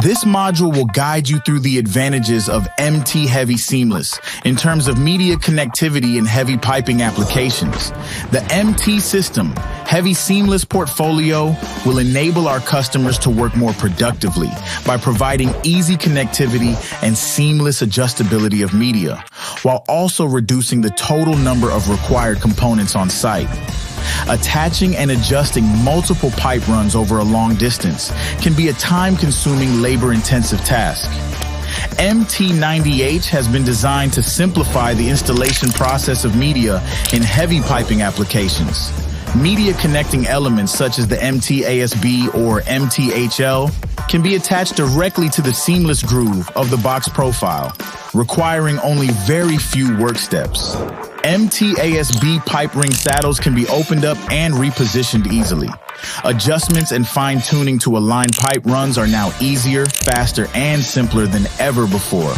This module will guide you through the advantages of MT Heavy Seamless in terms of media connectivity and heavy piping applications. The MT system, Heavy Seamless portfolio, will enable our customers to work more productively by providing easy connectivity and seamless adjustability of media, while also reducing the total number of required components on site. Attaching and adjusting multiple pipe runs over a long distance can be a time-consuming, labor-intensive task. MT90H has been designed to simplify the installation process of media in heavy piping applications. Media connecting elements such as the MT-ASB or MT-HL can be attached directly to the seamless groove of the box profile, requiring only very few work steps. MT-ASB pipe ring saddles can be opened up and repositioned easily. Adjustments and fine-tuning to align pipe runs are now easier, faster, and simpler than ever before.